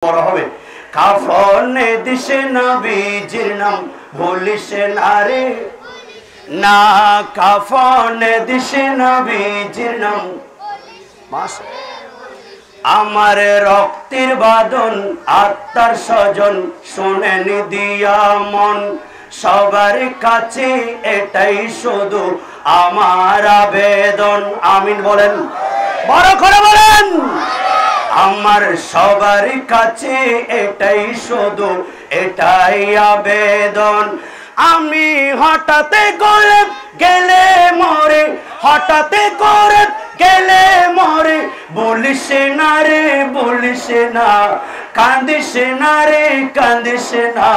বড় হবে। কাফনে দিশে নবীজির নাম ভুলিস না রে, না কাফনে দিশে নবীজির নাম। আমার রক্তের বাদন আত্মার স্বজন শোনেন দিয়া মন, সবার কাছে এটাই শুধু আমার আবেদন। আমিন বলেন, বড় করে বলেন। আমার সবার কাছে এটাই শুধু এটাই আবেদন। আমি হঠাৎ করে গেলে মরে, হঠাৎ করে গেলে মরে, বলিস না রে বলিস না, কান্দিস না রে কান্দিস না,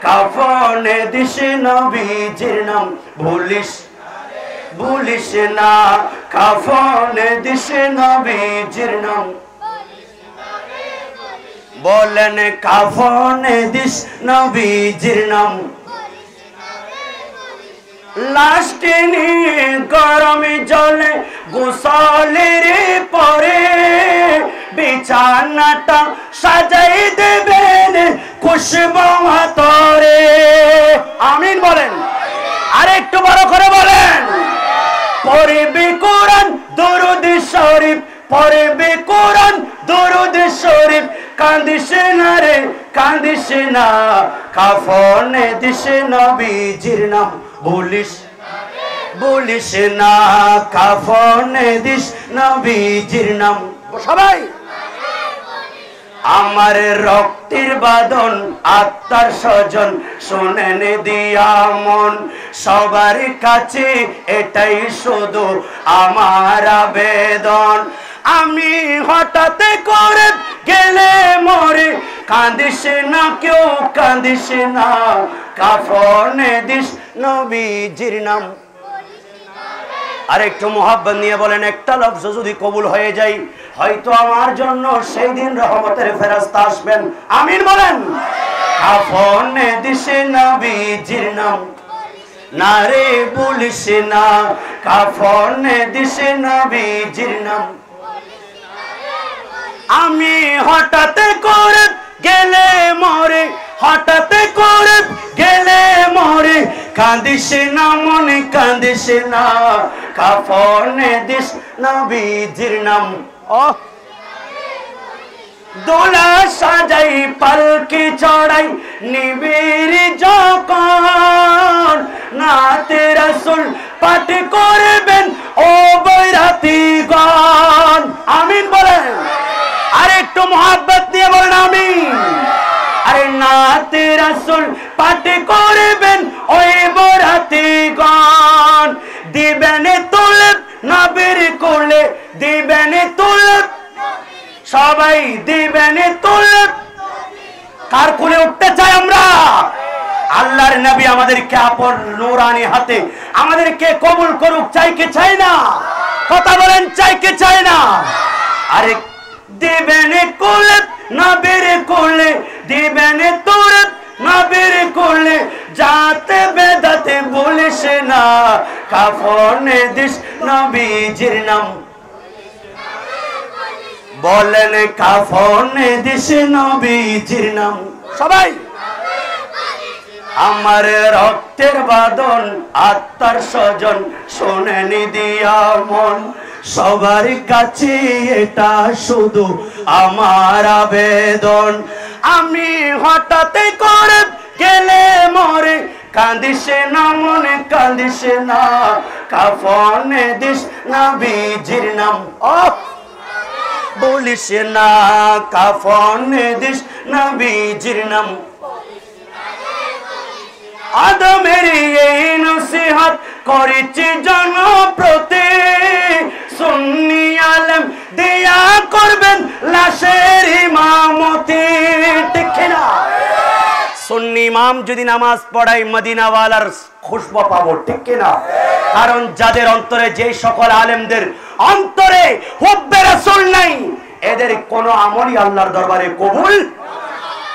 কাফনে দিস নবীজির নাম ভুলিস ভুলিস না, কাফনে দিস নবীজির নাম। বলেন কাফনে দিস নবীজির নাম। লাস্টে নিয়ে গরমে জলে গোসলের পরে বিছানাটা সাজাই দেবেন খুশবু আতরে। আমিন বলেন, আর একটু বড় করে বলেন। পড়বে কোরআন দরুদ শরীফ, পড়বে কোরআন দরুদ শরীফ, কান্দিস না রে কান্দিস না, কাফনে দিস নবীজির নাম বলিস বলিস না, কাফনে দিস নবীজির নাম। সবাই আমার রক্তের বাদন আত্মার স্বজন শোনেন দিয়া মন, সবার কাছে এটাই শুধু আমার আবেদন। আমি হঠাৎ করে গেলে মরে, কান্দিস না কেউ কান্দিস না, কাফনে দিস নবীজির নাম। আর একটু মোহাব্বত নিয়ে বলেন, একটা লফজ যদি কবুল হয়ে যায়, হয়তো আমার জন্য সেই দিন রহমতের ফেরেশতা আসবেন। আমিন বলেন। কাফনে দিস নবীজির নাম, না রে বলিস না, কাফনে দিস নবীজির নাম। আমি হঠাৎ করে গেলে মরে, হঠাৎ করে গেলে মরে, কান্দিস না মনে কান্দিস না, কাফনে দিস নবীজির নাম। ও দোলা সাজাই পালকি চড়াই নিবিড় যখন, নাতে রাসূল পাঠ করবেন ও বৈরাতিগণ। আমিন বলেন, আর একটু মোহাব্বত দিয়ে বলেন আমিন। আরে নাতে রাসূল পাঠ করবেন ওই বৈরাতিগণ, দিবেন তুলে নবীর কোলে, দিবেন তুলে, সবাই দিবেন তুলে। কার কোলে উঠতে চাই আমরা? আল্লাহর নবী আমাদেরকে আপন নূরানি হাতে আমাদেরকে কবুল করুক, চাই কি চাই না? কথা বলেন, চাই কি চাই না? আরে দিবেন কোলে নবীর কোলে, দিবেন তোর নবীর কোলে, যাতে বেদাতে বলিস না, কাফনে দিস নবীজির নাম। বলেন কাফনে দিস নবীজির নাম। সবাই আমার রক্তের বাদন আত্মার স্বজন শোনেন দিয়া মন, সবার কাছে এটা শুধু আমার আবেদন। আমি হঠাৎ করে গেলে মরে, কান্দিস না মনে কান্দিস না, কাফনে দিস নবীজির নাম। ও বলিস না, কাফনে দিস নবীজির নাম। আদমের এই নসিহত করেছি জনপ্রতি, সুন্নি আলেম দিয়া করবেন লাশের ইমামতি। ঠিক না? সুন্নি ইমাম যদি নামাজ পড়ায় মদিনাওয়ালার খুশবু পাবো। ঠিক না? কারণ যাদের অন্তরে, যে সকল আলেমদের অন্তরে হুব্বে রাসূল নাই, এদের কোনো আমলই আল্লাহর দরবারে কবুল।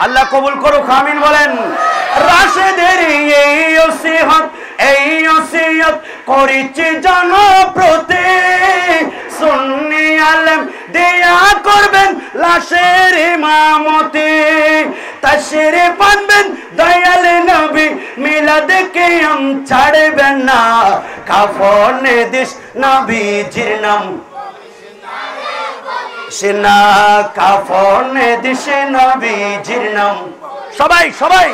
আল্লাহ কবুল করুক, আমিন বলেন। রাশেদের এই ওসিয়ত করেছি জনপ্রতি, সুন্নি আলেম দেয়া করবেন লাশের ইমামতি তাশরিফ আনবেন দয়াল নবী মিলাদ কিয়াম ছাড়বেন না কাফনে দিস নবীজির নাম সিনা কাফনে দিস নবীজির নাম সবাই সবাই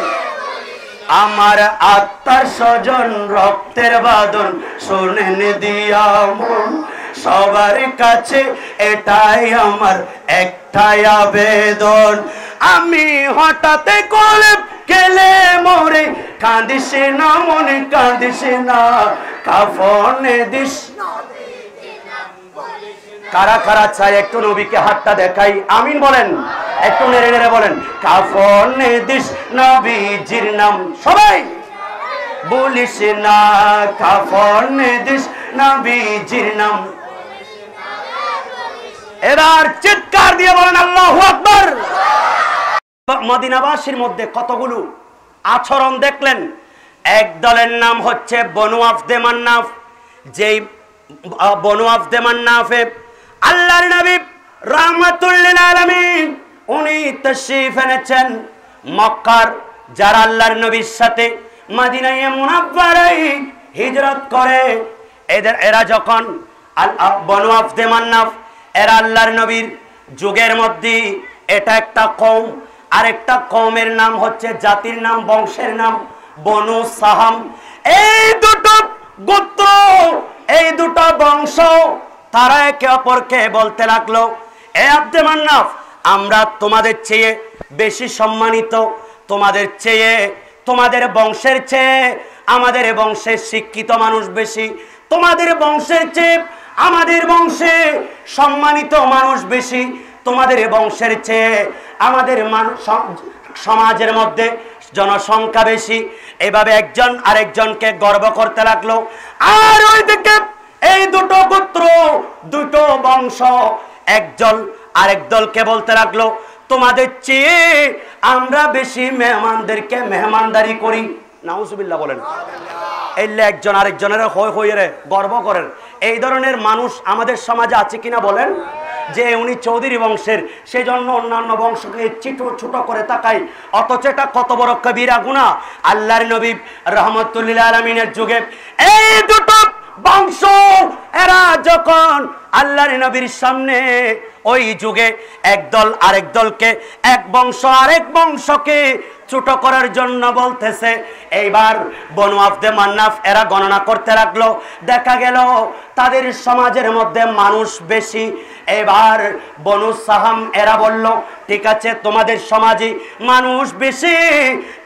আমার আত্মার স্বজন রক্তের বাঁধন শোনেন দিয়া মন সবার কাছে এটাই আমার একটাই আবেদন আমি হঠাৎ করে গেলে মরে কাঁদিস না মনে কাঁদিস না কাফনে দিস কারা কারা চাই একটু নবীকে হাতটা দেখাই আমিন বলেন একটু নেড়ে নেড়ে বলেন কাফনে দিস নবীজির নাম সবাই বলিস না কাফনে দিস নবীজির নাম এবার চিৎকার দিয়ে বলেন আল্লাহু আকবার মদিনাবাসীর মধ্যে কতগুলো আচরণ দেখলেন এক দলের নাম হচ্ছে বনু আফদে মান্নাফ যেই বনু আফদে মান্নাফে আল্লাহর নবী রাহমাতুল লিল আলামিন উনি তাশরীফ এনেছেন মক্কার যারা আল্লাহর নবীর সাথে মদিনায়ে মুনাওয়ারায় হিজরত করে এরা যখন বনু আফদে মান্নাফ এরা আল্লাহর নবীর যুগের মধ্যে এটা একটা কওম আরেকটা কওমের নাম হচ্ছে জাতির নাম বংশের নাম বনু সাহাম এই দুটো গোত্র এই দুটো বংশ তারা একে অপরকে বলতে লাগলো এ আব্দে মান্নাফ আমরা তোমাদের চেয়ে বেশি সম্মানিত তোমাদের চেয়ে তোমাদের বংশের চেয়ে আমাদের বংশের শিক্ষিত মানুষ বেশি তোমাদের বংশের চেয়ে আমাদের বংশে সম্মানিত মানুষ বেশি তোমাদের বংশের চেয়ে আমাদের সমাজের মধ্যে জনসংখ্যা বেশি এভাবে একজন আরেকজনকে গর্ব করতে লাগলো আর ওইদিকে এই দুটো গোত্র দুটো বংশ একদল আরেক দলকে বলতে লাগলো তোমাদের চেয়ে আমরা বেশি মেহমানদেরকে মেহমানদারি করি নাউজুবিল্লাহ বলেন এইলে একজন আরেকজনের হয়ে গর্ব করেন এই ধরনের মানুষ আমাদের সমাজে আছে কিনা বলেন যে উনি চৌধুরী বংশের সেই জন্য অন্যান্য বংশকে ছোট করে তাকাই অথচ এটা কত বড় কবিরা গুনাহ আল্লাহর নবী রাহমাতুল লিল আলামিনের যুগে এই দুটো বংশ এরা যখন আল্লাহর নবীর সামনে ওই যুগে একদল আরেক দলকে এক বংশ আরেক বংশকে ছোট করার জন্য বলতেছে এইবার বনু আফদে মান্নাফ এরা গণনা করতে লাগলো দেখা গেল তাদের সমাজের মধ্যে মানুষ বেশি এবার বনু সাহাম এরা বলল ঠিক আছে তোমাদের সমাজে মানুষ বেশি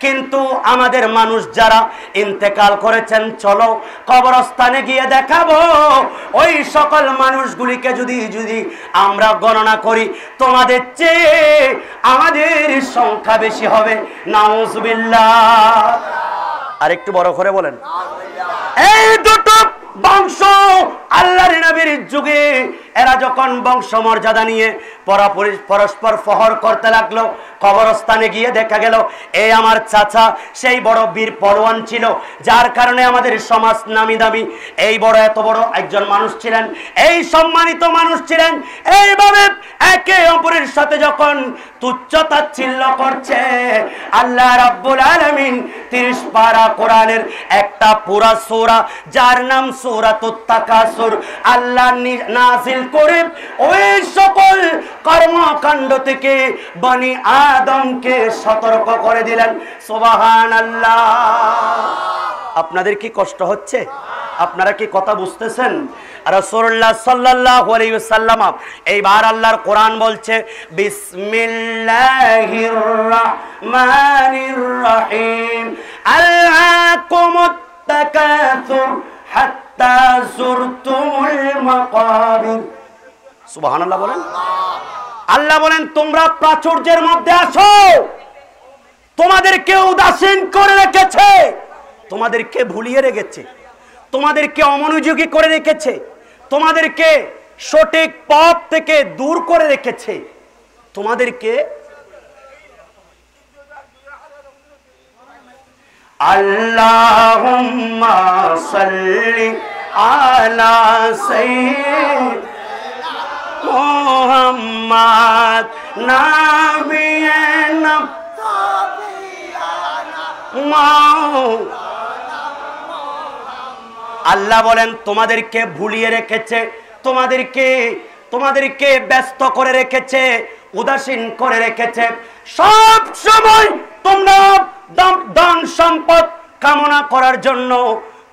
কিন্তু আমাদের মানুষ যারা ইন্তেকাল করেছেন চলো কবরস্থানে গিয়ে দেখাবো ওই সকল মানুষগুলিকে যদি আমরা গণনা করি তোমাদের চেয়ে আমাদের সংখ্যা বেশি হবে নাউজুবিল্লাহ আর একটু বড় করে বলেন এই দুটো বংশ আল্লাহর নবীর যুগে এরা যখন বংশ মর্যাদা নিয়ে পরস্পর ফহর করতে লাগলো কবরস্থানে গিয়ে দেখা গেল এই আমার চাচা সেই বড় বীর পরওয়ান ছিল যার কারণে আমাদের সমাজ নামি দামি এই বড় এত বড় একজন মানুষ ছিলেন এই সম্মানিত মানুষ ছিলেন এইভাবে একে অপরের সাথে যখন তুচ্ছ-তাচ্ছিল্য করছে আল্লাহ রাব্বুল আলামিন 30 পারা কোরআনের একটা পুরা সূরা যার নাম সূরাতুত তাকাসুর আল্লাহ নাযিল করে ওই সকল কর্মকাণ্ড থেকে বনি আদমকে সতর্ক করে দিলেন সুবহানাল্লাহ আপনাদের কি কষ্ট হচ্ছে আপনারা কি কথা বুঝতেছেন রাসূলুল্লাহ সাল্লাল্লাহু আলাইহি ওয়াসাল্লাম এইবার আল্লাহর কোরআন বলছে বিসমিল্লাহির রহমানির রহিম আলহাকুমুত তাকাসুর হাত্তা যুরতুমুল মাকাবির সুবহানাল্লাহ বলেন আল্লাহ বলেন তোমরা প্রাচুর্যের মধ্যে আসো তোমাদেরকে উদাসীন করে রেখেছে তোমাদেরকে ভুলিয়ে রেখেছে তোমাদেরকে অমনোযোগী করে রেখেছে তোমাদেরকে সঠিক পথ থেকে দূর করে রেখেছে তোমাদেরকে আল্লাহুম্মা সাল্লি আলা সাইয়্যিদিনা মোহাম্মদ নবিয়ে নাম আল্লাহ বলেন তোমাদেরকে ভুলিয়ে রেখেছে, তোমাদেরকে ব্যস্ত করে রেখেছে, উদাসীন করে রেখেছে। সব সময় তোমরা ধন সম্পদ কামনা করার জন্য,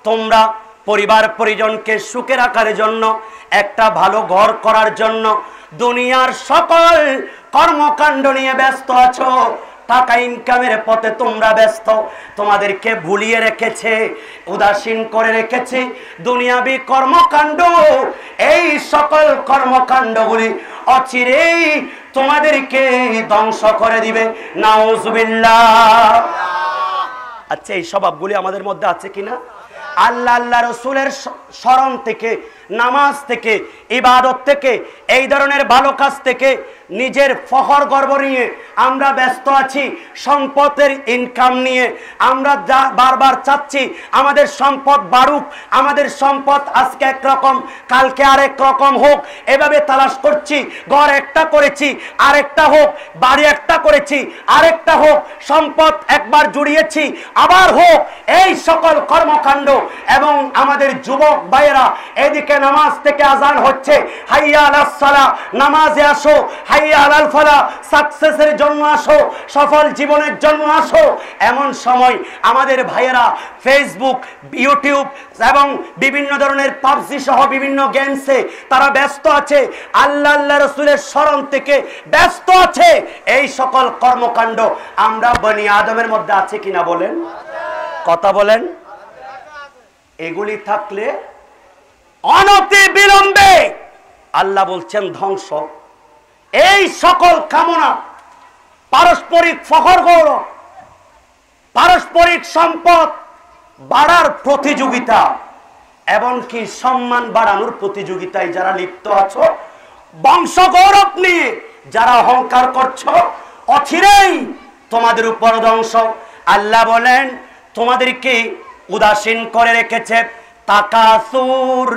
তোমরা পরিবার পরিজনকে সুখে রাখার জন্য, একটা ভালো ঘর করার জন্য দুনিয়ার সকল কর্মকাণ্ড নিয়ে ব্যস্ত আছো। টাকা ইনকামের পথে তোমরা ব্যস্ত। তোমাদেরকে ভুলিয়ে রেখেছে, উদাসীন করে রেখেছে দুনিয়াবি কর্মকাণ্ড। এই সকল কর্মকাণ্ডগুলি অচিরেই তোমাদেরকে ধ্বংস করে দিবে। নাউজুবিল্লাহ। আচ্ছা, এই স্বভাবগুলি আমাদের মধ্যে আছে কিনা? আল্লাহ রসুলের স্মরণ থেকে, নামাজ থেকে, ইবাদত থেকে, এই ধরনের ভালো কাজ থেকে নিজের ফখর গর্ব নিয়ে আমরা ব্যস্ত আছি। সম্পদের ইনকাম নিয়ে আমরা বারবার চাচ্ছি আমাদের সম্পদ বাড়ুক, আমাদের সম্পদ আজকে একরকম কালকে আরেক রকম হোক, এভাবে তালাশ করছি। ঘর একটা করেছি আরেকটা হোক, বাড়ি একটা করেছি আরেকটা হোক, সম্পদ একবার জুড়িয়েছি আবার হোক। এই সকল কর্মকাণ্ড এবং আমাদের যুবক ভাইয়েরা এদিকে নামাজ থেকে আজান হচ্ছে, হাইয়া আলাস সালাহ, নামাজে আসো, হাইয়া আলাল ফালাহ, সাকসেসের জন্য আসো, সফল জীবনের জন্য আসো। এমন সময় আমাদের ভাইয়েরা ফেসবুক, ইউটিউব এবং বিভিন্ন ধরনের পাবজি সহ বিভিন্ন গেমসে তারা ব্যস্ত আছে, আল্লাহ রসুলের স্মরণ থেকে ব্যস্ত আছে। এই সকল কর্মকাণ্ড আমরা বনি আদমের মধ্যে আছে কিনা বলেন? কথা বলেন। এগুলি থাকলে অনতি বিলম্বে আল্লাহ বলছেন ধ্বংস। এই সকল কামনা, পারস্পরিক ফখর গৌরব, পারস্পরিক সম্পদ বাড়ার প্রতিযোগিতা, এমনকি সম্মান বাড়ানোর প্রতিযোগিতায় যারা লিপ্ত আছো, বংশ গৌরব নিয়ে যারা অহংকার করছো, অচিরেই তোমাদের উপর ধ্বংস। আল্লাহ বলেন তোমাদেরকে উদাসীন করে রেখেছে তাকাসুর,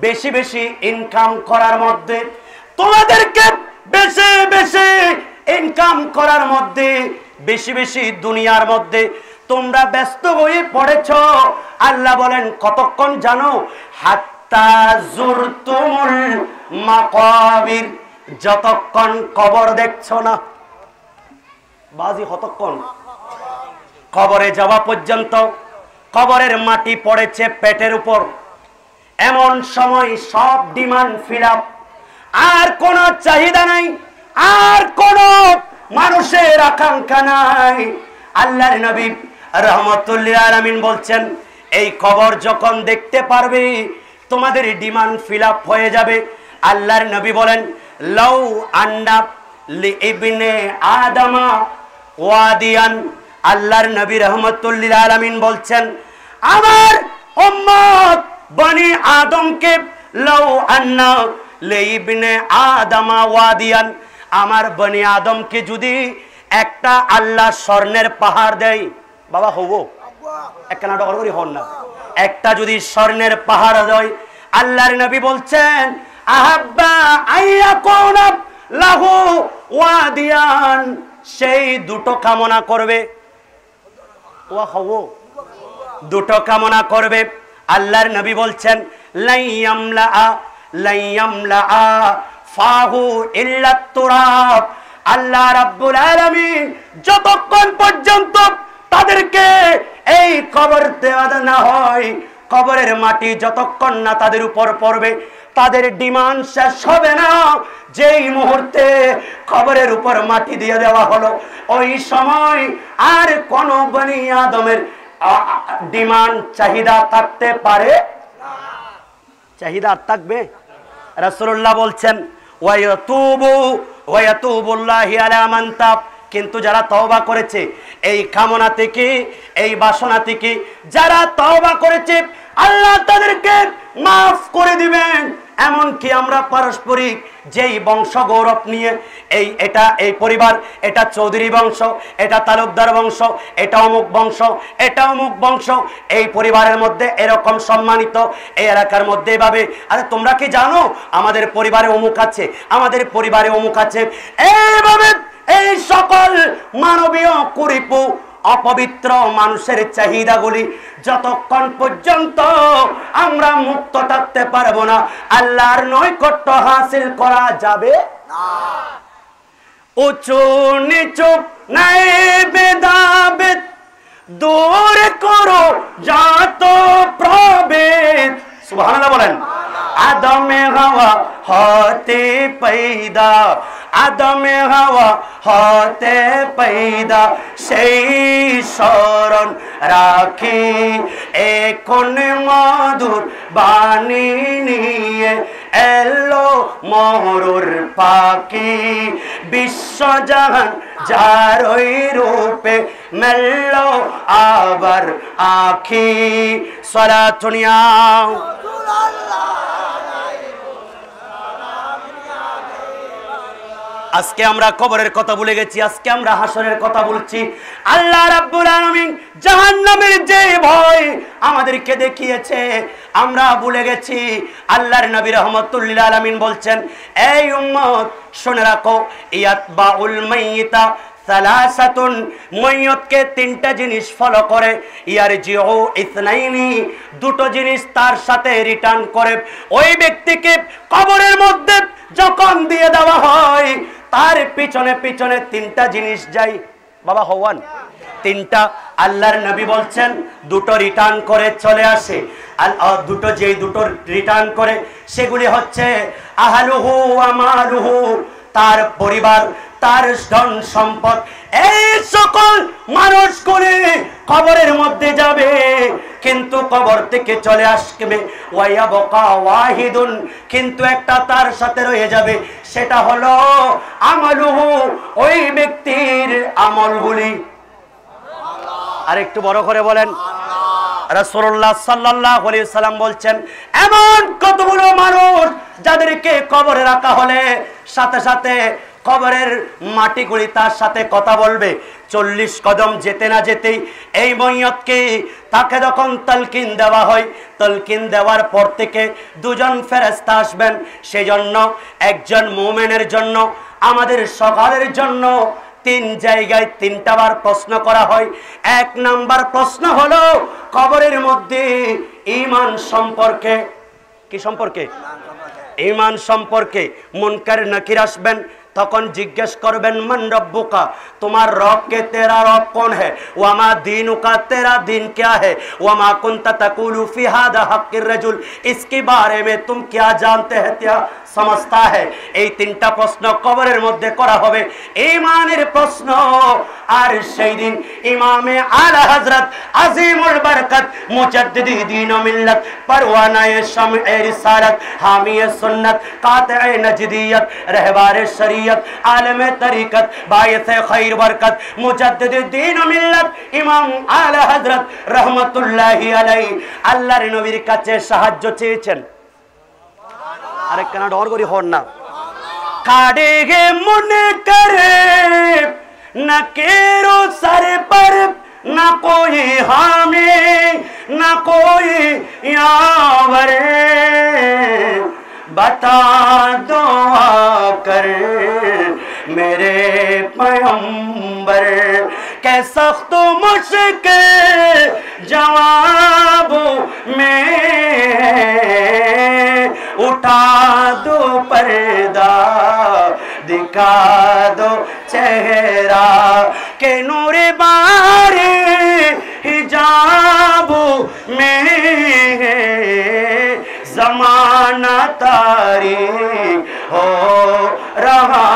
বেশি বেশি ইনকাম করার মধ্যে, তোমাদেরকে বেশি বেশি ইনকাম করার মধ্যে, বেশি বেশি দুনিয়ার মধ্যে তোমরা ব্যস্ত হয়ে পড়েছ। আল্লাহ বলেন কতক্ষণ জানো? হাত্তা জুরতুমুল মাকাবির, যতক্ষণ কবর দেখছো না। বাজি কতক্ষণ? কবরে যাওয়া পর্যন্ত। কবরের মাটি পড়েছে পেটের উপর, এমন সময় সব ডিমান্ড ফিল আপ, আর কোন চাহিদা নাই, আর কোন মানুষের আকাঙ্ক্ষা নাই। আল্লাহর নবী রাহমাতুল্লিল আলামিন বলছেন এই কবর যখন দেখতে পারবে তোমাদের ডিমান্ড ফিল আপ হয়ে যাবে। আল্লাহর নবী বলেন লাউ আন্না লিইবনে আদমা ওয়াদিয়ান, আল্লাহর নবী রাহমাতুল্লিল আলামিন বলছেন আমার উম্মত বনি আদমকে লাউ আন্না লিইবনে আদমা ওয়াদিয়ান, আমার বনি আদমকে যদি একটা আল্লাহ স্বর্ণের পাহাড় দেয়, বাবা হবো একখানা ডর করি হন না, একটা যদি স্বর্ণের পাহাড় দেয়, আল্লাহর নবী বলছেন আহাব্বা আইয়াকুনা লাহু ওয়াদিয়ান, সেই দুটো কামনা করবে। ওয়া হবো দুটো কামনা করবে। আল্লাহর নবী বলছেন লাইয়ামলা ফাহু ইল্লা তুরাব, আল্লাহ রাব্বুল আলামিন যতক্ষণ পর্যন্ত তাদেরকে এই কবর দেওয়া না হয়, কবরের মাটি যতক্ষণ না তাদের উপর পড়বে, তাদের ডিমান্ড শেষ হবে না। যেই মুহূর্তে কবরের উপর মাটি দিয়ে দেওয়া হলো, ওই সময় আর কোন বনি আদমের ডিমান্ড চাহিদা থাকতে পারে? চাহিদা থাকবে? রাসূলুল্লাহ বলছেন ওয়ায়াতুবুল্লাহি আলা মান তাব, কিন্তু যারা তওবা করেছে এই কামনা থেকে, এই বাসনা থেকে যারা তওবা করেছে, আল্লাহ তাদেরকে মাফ করে দিবেন। এমনকি আমরা পারস্পরিক যেই বংশ গৌরব নিয়ে এই পরিবার, এটা চৌধুরী বংশ, এটা তালুকদার বংশ, এটা অমুক বংশ, এটা অমুক বংশ, এই পরিবারের মধ্যে এরকম সম্মানিত, এই এলাকার মধ্যে এভাবে, আরে তোমরা কি জানো আমাদের পরিবারে অমুক আছে, আমাদের পরিবারে অমুক আছে, এইভাবে এই সকল মানবীয় কুরিপু অপবিত্র মানুষের চাহিদাগুলি যতক্ষণ পর্যন্ত আমরা মুক্ত থাকতে পারবো না, আল্লাহর নৈকট্য হাসিল করা যাবে না। উঁচু নিচু নাই ভেদাভেদ দূর করো যত প্রভেদ। সুবহানাল্লাহ বলেন। আদমে হাওয়া হতে পয়দা, আদমে হাওয়া হতে পয়দা, সেই শরণ রাখি এখন মধুর বাণী নিয়ে এলো মরুর পাখি, বিশ্বজাহান যার ওই রূপে মেলল আবার আখি। সালাতুনিয়া আজকে আমরা কবরের কথা ভুলে গেছি, আজকে আমরা হাসরের কথা বলছি। আল্লাহ রাব্বুল আলামিন জাহান্নামের যে ভয় আমাদেরকে দেখিয়েছে আমরা ভুলে গেছি। আল্লাহর নবী রাহমাতুল লিল আলামিন বলছেন, এই উম্মত শুনে রাখো, ইয়াতবাউল মাইয়িতা সালাসাতুন, ময়্যতকে তিনটা জিনিস ফলো করে, ইয়ারজিউ ইসনাইনি, দুটো জিনিস তার সাথে রিটার্ন করে। ওই ব্যক্তিকে কবরের মধ্যে যখন দিয়ে দেওয়া হয় তার পিছনে পিছনে তিনটা জিনিস যায়। বাবা হওয়ান তিনটা, আল্লাহর নবী বলছেন দুটো রিটার্ন করে চলে আসে। দুটো যেই দুটো রিটার্ন করে সেগুলি হচ্ছে আহলুহু আমালুহু, তার পরিবার, তার ধন সম্পদ। এই সকল মানুষগুলি কবরের মধ্যে যাবে কিন্তু কবর থেকে চলে আসবে, ওয়ায়াবকা ওয়াহিদুন, কিন্তু একটা তার সাথে রয়ে যাবে, সেটা হলো আমালুহু, ওই ব্যক্তির আমলগুলি। আর একটু বড় করে বলেন। রাসূলুল্লাহ সাল্লাল্লাহু আলাইহি সাল্লাম বলছেন, এমন কতগুলো মানুষ যাদেরকে কবরে রাখা হলে সাথে সাথে কবরের মাটিগুলি তার সাথে কথা বলবে। 40 কদম যেতে না যেতেই এই ময়্যতকে তাকে যখন তালকিন দেওয়া হয়, তালকিন দেওয়ার পর থেকে দুজন ফেরেশতা আসবেন। সেজন্য একজন মুমিনের জন্য, আমাদের সকলের জন্য 3 জায়গায় 3টা বার প্রশ্ন করা হয়। 1 নাম্বার প্রশ্ন হলো কবরের মধ্যে ঈমান সম্পর্কে। কি সম্পর্কে? ঈমান সম্পর্কে। মুনকার নাকির আসবেন, তখন জিজ্ঞেস করবেন মান রব্বুকা, তোমার রব কে, তেরা রব কোন है, ওয়ামা দীনুকা, তেরা দিন क्या है, ওয়ামা কুনতা তাকুলু ফি হাদা হক্কির রাজুল, इसके बारे में तुम क्या जानते हैं, क्या समझता है। এই 3টা প্রশ্ন কবরের মধ্যে করা হবে, ঈমানের প্রশ্ন। আর সেই দিন ইমামে আলা হযরত আজিমুল বরকত মুজাদ্দিদি দ্বীন ও মিল্লাত পরওয়ানায়ে শামঈ রিসালাত হামিয়ে সুন্নাত কাতিঈ নজদিয়ত रहबारे शरीयत आलमे तरीकत बायसे खैर बरकत मुजद्दिद दीन व मिल्लत इमाम आला हजरत रहमतुल्लाहि अलैहि আল্লাহর নবীর কাছে সাহায্য চেয়েছেন। আরে কেন ডর করি হন না। কাড়েগে মনে করে না কেরো সর पर ना कोई हामी ना कोई यावर, बता दो आकर मेरे पैगंबर के सख्त मुश्किल जवाब में उठा दो पर्दा दिखा दो चेहरा के नूर बारे हिजाब में ज़माना तारीक हो रहा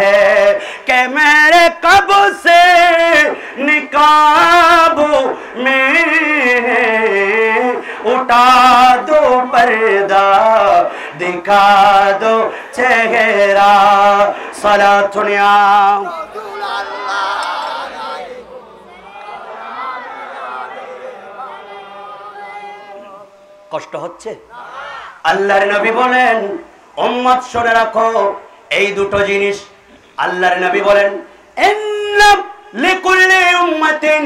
है कि मेरे कब से निकाब में उठा दो पर्दा दिखा दो चेहरा। सलातुनिया কষ্ট হচ্ছে? আল্লাহর নবী বলেন, উম্মত শুনে রাখো এই দুটো জিনিস। আল্লাহর নবী বলেন, ইন্না লিকুল্লি উম্মাতিন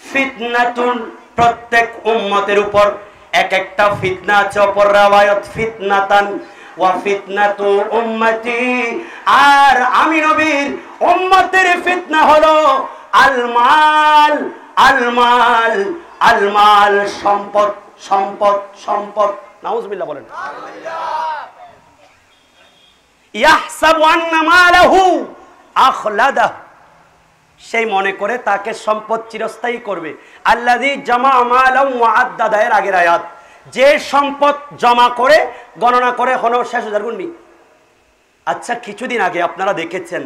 ফিতনাতুন, প্রত্যেক উম্মতের উপর এক একটা ফিতনা আছে। অপর রাওয়ায়াত ফিতনাতান ওয়া ফিতনাতু উম্মতি, আর আমি নবীর উম্মতের ফিতনা হলো আল মাল, আল মাল, আল মাল, সম্পদ, সম্পদ, সম্পদ। নাউজুবিল্লাহ বলেন। ইয়াহসাবু আন্না মালাহু আখলাদাহু, সেই মনে করে তাকে সম্পদ চিরস্থায়ী করবে। আল্লাযী জামা মালান ওয়া আদ্দাদা, এর আগের আয়াত, যে সম্পদ জমা করে গণনা করে হলো ৬০,০০০ গুণ। আচ্ছা, কিছুদিন আগে আপনারা দেখেছেন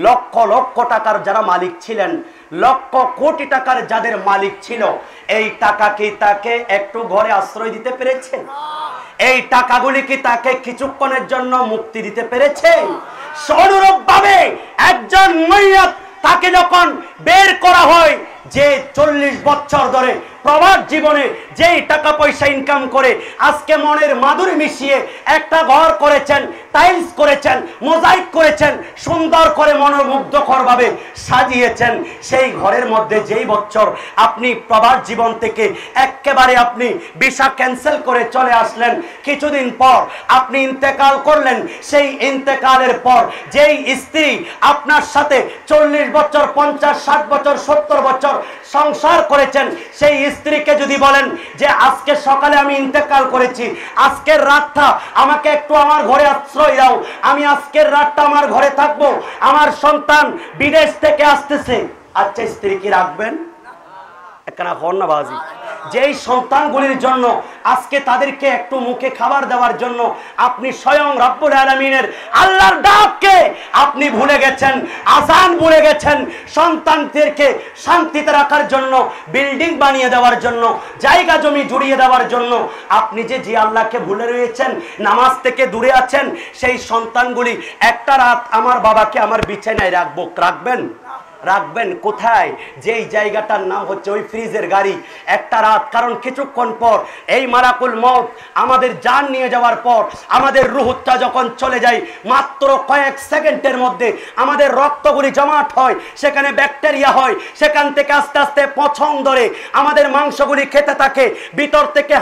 লক্ষ লক্ষ টাকার যারা মালিক ছিলেন, লক্ষ কোটি টাকার যাদের মালিক ছিল, এই টাকা কি তাকে একটু ঘরে আশ্রয় দিতে পেরেছে? এই টাকাগুলি কি তাকে কিছুক্ষণের জন্য মুক্তি দিতে পেরেছে? অনুরূপ ভাবে একজন মাইয়াত, তাকে যখন বের করা হয়, যে 40 বছর ধরে প্রবাস জীবনে যেই টাকা পয়সা ইনকাম করে আজকে মনের মাধুরী মিশিয়ে একটা ঘর করেছেন, টাইলস করেছেন, মোজাইক করেছেন, সুন্দর করে মনোমুগ্ধকর ভাবে সাজিয়েছেন, সেই ঘরের মধ্যে যেই বছর আপনি প্রবাস জীবন থেকে একেবারে আপনি ভিসা ক্যান্সেল করে চলে আসলেন, কিছুদিন পর আপনি ইন্তেকাল করলেন। সেই ইন্তেকালের পর যেই স্ত্রী আপনার সাথে 40 বছর, 50, 60 বছর, 70 বছর সংসার করেছেন, সেই স্ত্রীকে যদি বলেন যে আজকে সকালে আমি ইন্তেকাল করেছি, আজকের রাতটা আমাকে একটু আমার ঘরে আশ্রয় দাও, আমি আজকের রাতটা আমার ঘরে থাকবো, আমার সন্তান বিদেশ থেকে আসতেছে, আচ্ছা স্ত্রী কি রাখবেন? একখানা হন না বাজি। যেই সন্তানগুলির জন্য আজকে তাদেরকে একটু মুখে খাবার দেওয়ার জন্য আপনি স্বয়ং রব্বুল আলামিনের আল্লাহর ডাককে আপনি ভুলে গেছেন, আযান ভুলে গেছেন, সন্তানদেরকে শান্তিতে রাখার জন্য, বিল্ডিং বানিয়ে দেওয়ার জন্য, জায়গা জমি জুড়িয়ে দেওয়ার জন্য আপনি যে আল্লাহকে ভুলে রয়েছেন, নামাজ থেকে দূরে আছেন, সেই সন্তানগুলি একটা রাত আমার বাবাকে আমার বিছানায় রাখবো, রাখবেন? রাখবেন কোথায়? যেই জায়গাটার নাম হচ্ছে ওই ফ্রিজের গাড়ি, একটা রাত। কারণ কিছুক্ষণ পর এই মালাকুল মউত আমাদের জান নিয়ে যাওয়ার পর আমাদের রুহটা যখন চলে যায়, মাত্র কয়েক সেকেন্ডের মধ্যে আমাদের রক্তগুলি জমাট হয়, সেখানে ব্যাকটেরিয়া হয়, সেখান থেকে আস্তে আস্তে পচন ধরে, আমাদের মাংসগুলি খেতে থাকে, ভিতর থেকে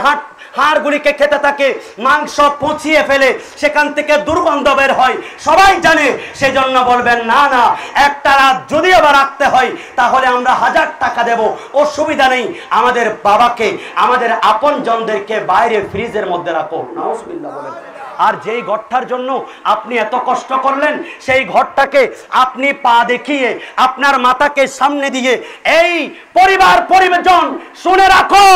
হাড়গুলিকে খেতে থাকে, মাংস পচিয়ে ফেলে, সেখান থেকে দুর্গন্ধ বের হয়, সবাই জানে। সেজন্য বলবেন না না, একটা রাত যদি আবার রাখতে হয় তাহলে আমরা 1000 টাকা দেব, অসুবিধা নেই, আমাদের বাবাকে, আমাদের আপনজনদেরকে বাইরে ফ্রিজের মধ্যে রাখো। নাউজুবিল্লাহ বলেন। আর যেই ঘরটার জন্য আপনি এত কষ্ট করলেন, সেই ঘরটাকে আপনি পা দেখিয়ে আপনার মাথাকে সামনে দিয়ে এই পরিবার পরিজন, শুনে রাখো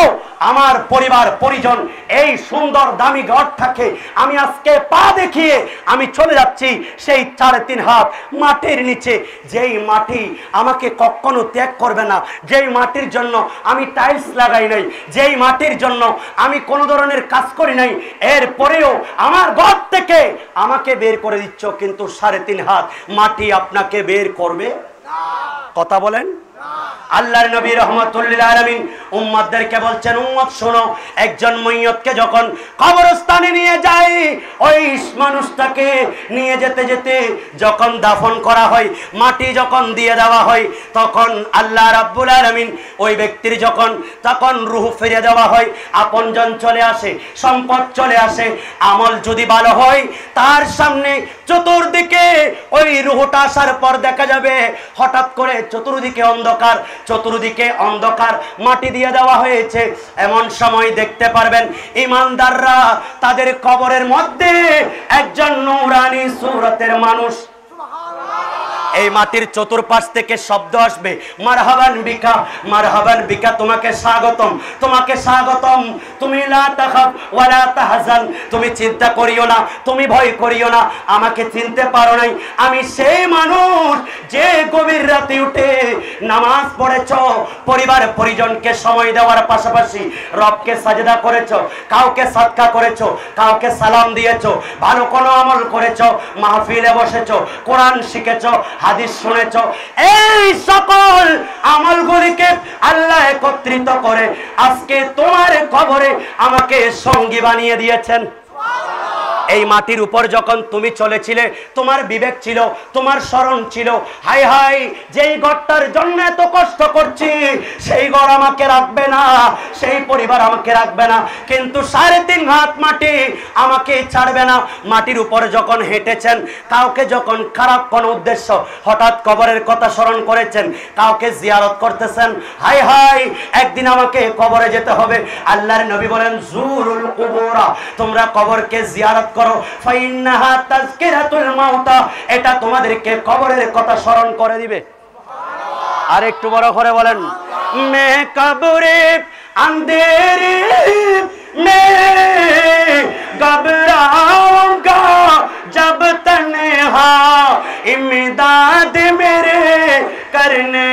আমার পরিবার পরিজন, এই সুন্দর দামি ঘরটাকে আমি আজকে পা দেখিয়ে আমি চলে যাচ্ছি সেই 3.5 হাত মাটির নিচে, যেই মাটি আমাকে কখনো ত্যাগ করবে না, যেই মাটির জন্য আমি টাইলস লাগাই নাই, যেই মাটির জন্য আমি কোনো ধরনের কাজ করি নাই, এরপরেও আমার ঘর থেকে আমাকে বের করে দিচ্ছ, কিন্তু 3.5 হাত মাটি আপনাকে বের করবে? কথা বলেন। আল্লাহর নবী রাহমাতুল্লিল আলামিন উম্মতদেরকে বলছেন, উম্মত শোনো, একজন মাইয়তকে যখন কবরস্থানে নিয়ে যায়, ওই মানুষটাকে নিয়ে যেতে যেতে যখন দাফন করা হয়, মাটি যখন দিয়ে দেওয়া হয়, তখন আল্লাহ রাব্বুল আলামিন ওই ব্যক্তির তখন রূহ ফিরিয়ে দেওয়া হয়, আপনজন চলে আসে, সম্পদ চলে আসে, আমল যদি ভালো হয় তার সামনে চতুর্দিকে ওই রূহটা আসার পর দেখা যাবে হঠাৎ করে চতুর্দিকে অন্ধকার, মাটি দিয়ে দেওয়া হয়েছে। এমন সময় দেখতে পারবেন ঈমানদাররা তাদের কবরের মধ্যে একজন নূরানি সূরতের মানুষ, এই মাটির চতুর্পাশ থেকে শব্দ আসবে, মারহাবান বিকা, মারহাবান বিকা, তোমাকে স্বাগতম, তোমাকে স্বাগতম, তুমি লা তাখাফ ওয়ালা তাহজান, তুমি চিন্তা করিও না, তুমি ভয় করিও না, আমাকে চিনতে পারো নাই, আমি সেই মানুষ যে গভীর রাতে উঠে নামাজ পড়েছ, পরিবার পরিজনকে সময় দেওয়ার পাশাপাশি রবকে সাজদা করেছ, কাউকে সাদকা করেছ, কাউকে সালাম দিয়েছ, ভালো কোনো আমল করেছ, মাহফিলে বসেছ, কোরআন শিখেছ, হাদিস শুনেছ, এই সকল সকল আমলগুলিকে আল্লাহ একত্রিত করে আজকে তোমার কবরে আমাকে সঙ্গী বানিয়ে দিয়েছেন। এই মাটির উপর যখন তুমি চলেছিলে তোমার বিবেক ছিল, তোমার স্মরণ ছিল, হাই হাই যেই ঘরটার জন্য এত কষ্ট করছি সেই ঘর আমাকে রাখবে না, সেই পরিবার আমাকে রাখবে না, কিন্তু 3.5 হাত মাটি আমাকে ছাড়বে না। মাটির উপর যখন হেঁটেছেন, কাউকে যখন খারাপ কোনো উদ্দেশ্য হঠাৎ কবরের কথা স্মরণ করেছেন, কাউকে জিয়ারত করতেছেন, হাই হাই একদিন আমাকে কবরে যেতে হবে। আল্লাহর নবী বলেন জুরুল কুবুরা, তোমরা কবরকে জিয়ারত করো, ফাইন্নাহা তাযকিরাতুল মাউতা, এটা তোমাদেরকে কবরের কথা স্মরণ করে দিবে। আর একটু বড় করে বলেন, মে কবরে अंधेरे में घबराऊंगा जब तन्हा इमदाद मेरे करने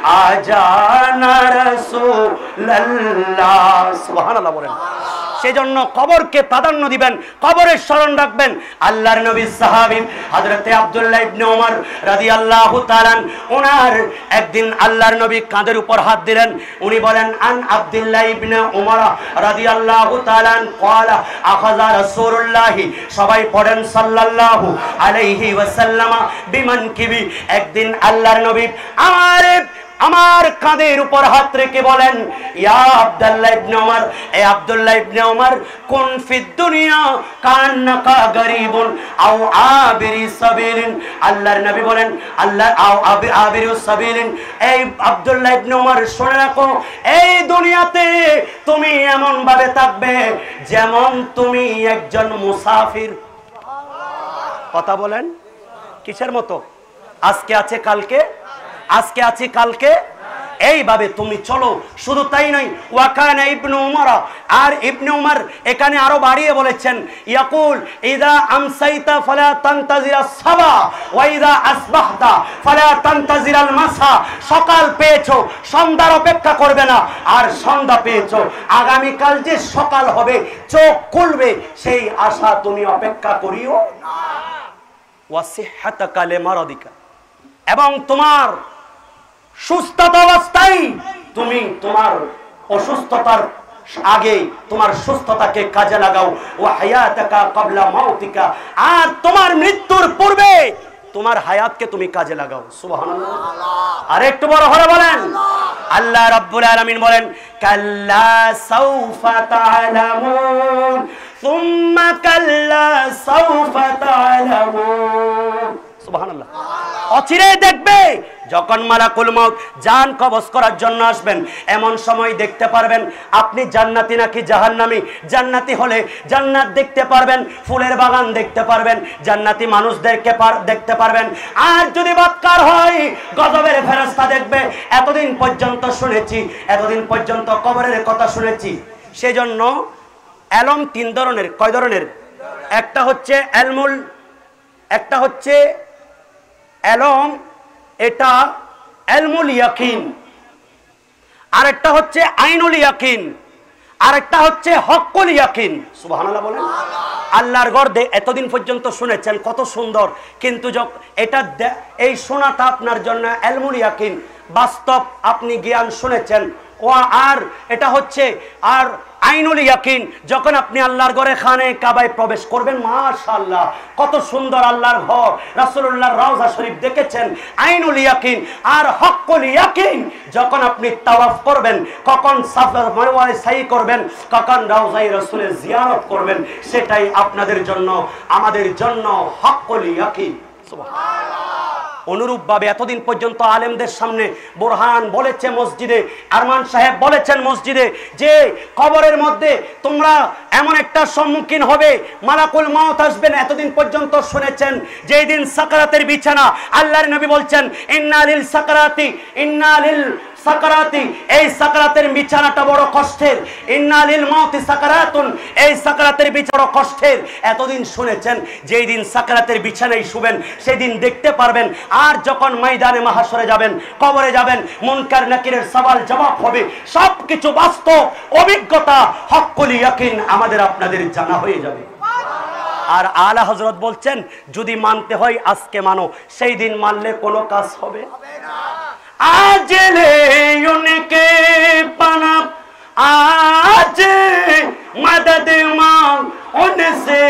आ जाना रसूल अल्लाह। सुभान अल्लाह बोलें। সেজন্য কবরকে প্রাধান্য দিবেন, কবরের স্মরণ রাখবেন। আল্লাহর নবী সাহাবী হযরতে আব্দুল্লাহ ইবনে ওমর রাদিয়াল্লাহু তাআলা ওনার একদিন আল্লাহর নবী কাঁধের উপর হাত দিলেন। উনি বলেন আন আব্দুল্লাহ ইবনে ওমর রাদিয়াল্লাহু তাআলা قال اخذ رسول الله, সবাই পড়েন সাল্লাল্লাহু আলাইহি ওয়াসাল্লাম বিমানকিবি, একদিন আল্লাহর নবী আমার কাঁধের উপর হাত রেখে বলেন ইয়া আব্দুল্লাহ ইবনে ওমর, এ আব্দুল্লাহ ইবনে ওমর, কুন ফিদ দুনিয়া কান্নাকা গরিবুন আও আবিরি সাবিলিন। আল্লাহর নবী বলেন আল্লাহ আও আবিরি সাবিলিন, এই আব্দুল্লাহ ইবনে ওমর শুনে রাখো, এই দুনিয়াতে তুমি এমন ভাবে থাকবে যেমন তুমি একজন মুসাফির। কথা বলেন কিসের মতো? আজকে আছে কালকে, আজকে আছি কালকে, এইভাবে তুমি চলো। শুধু তাই নয়, ওয়াকানা ইবনে উমর, আর ইবনে উমর এখানে আরো বাড়িয়ে বলেছেন ইয়াকুল ইদা আমসাইতা ফালা তানতাজিরাস সাবা ওয়া ইদা আসবাহতা ফালা তানতাজিরাল মাসা। সকাল পেয়েছো, সন্ধ্যার অপেক্ষা করবে না, আর সন্ধ্যা পেয়েছো, আগামী কাল যে সকাল হবে চোখ খুলবে সেই আশা তুমি অপেক্ষা করিও না। ওয়াসিহাতাকা লিমারাদিকা, এবং তোমার সুস্থতা অবস্থায় তুমি তোমার অসুস্থতার আগে তোমার সুস্থতাকে কাজে লাগাও। ওয়া হায়াতাকা ক্বাবলা মাউতিকা, আর তোমার মৃত্যুর পূর্বে তোমার হায়াতকে তুমি কাজে লাগাও। সুবহানাল্লাহ। আর একটু বড় করে বলেন আল্লাহ রাব্বুল আলামিন বলেন কাল্লা সাউফা তা'লামুন সুম্মা কাল্লা সাউফা তা'লামুন। সুবহানাল্লাহ। অচিরে দেখবে যখন মালাকুল মউত জান কবজ করার জন্য আসবেন, এমন সময় দেখতে পারবেন আপনি জান্নাতি নাকি জাহান্নামী। জান্নাতি হলে জান্নাত দেখতে পারবেন, ফুলের বাগান দেখতে পারবেন, জান্নাতি মানুষদেরকে দেখতে পারবেন। আর যদি বদকার হয় গজবের ফেরেশতা দেখবে। এতদিন পর্যন্ত শুনেছি, এতদিন পর্যন্ত কবরের কথা শুনেছি। সেজন্য এলম 3 ধরনের। কয় ধরনের? একটা হচ্ছে এলমুল, একটা হচ্ছে এলম, এটা এলমুল ইয়াকিন, আরেকটা হচ্ছে আইনুল ইয়াকিন, আরেকটা হচ্ছে হক্কুল ইয়াকিন। সুবহানাল্লাহ বলেন। আল্লাহর ঘর এতদিন পর্যন্ত শুনেছেন কত সুন্দর, কিন্তু এটা এই শোনাটা আপনার জন্য এলমুল ইয়াকিন, বাস্তব আপনি জ্ঞান শুনেছেন। ও আর এটা হচ্ছে আর আইনুল ইয়াকিন, যখন আপনি আল্লাহর ঘরে খানে কাবায় প্রবেশ করবেন, মাশাআল্লাহ কত সুন্দর আল্লাহর ঘর, রাসূলুল্লাহর রওজা শরীফ দেখেছেন, আইনুল ইয়াকিন। আর হক্কুল ইয়াকিন, যখন আপনি তাওয়াফ করবেন, কখন সাফা মারওয়ায় সাই করবেন, কখন রওজায়ে রাসূলের জিয়ারত করবেন, সেটাই আপনাদের জন্য আমাদের জন্য হক্কুল ইয়াকিন। সুবহানাল্লাহ। অনুরূপভাবে এতদিন পর্যন্ত আলেমদের সামনে বোরহান বলেছে মসজিদে, আরমান সাহেব বলেছেন মসজিদে, যে কবরের মধ্যে তোমরা এমন একটা সম্মুখীন হবে, মালাকুল মউত আসবেন। এতদিন পর্যন্ত শুনেছেন যেই দিন সাকরাতের বিছানা, আল্লাহর নবী বলছেন ইন্না লিল সাকরাতি, ইন্না লিল সাকরাতি, এই সাকরাতের বিছানাটা বড় কষ্টের। ইন্না লিল মাউতি সাকরাতুন, এই সাকরাতের বিছানা বড় কষ্টের। এতদিন শুনেছেন যেই দিন সাকরাতের বিছানায় শুবেন সেই দিন দেখতে পারবেন। আর যখন ময়দানে মাহশরে যাবেন, কবরে যাবেন, মুনকার নাকিরের সওয়াল জবাব হবে, সবকিছু বাস্তব অভিজ্ঞতা হক্কুল ইয়াকিন আমাদের আপনাদের জানা হয়ে যাবে। আর আলা হযরত বলছেন যদি মানতে হয় আজকে মানো, সেই দিন মানলে কোনো কাজ হবে না। आज ले उनके पनाह, आज मदद मांग उनसे,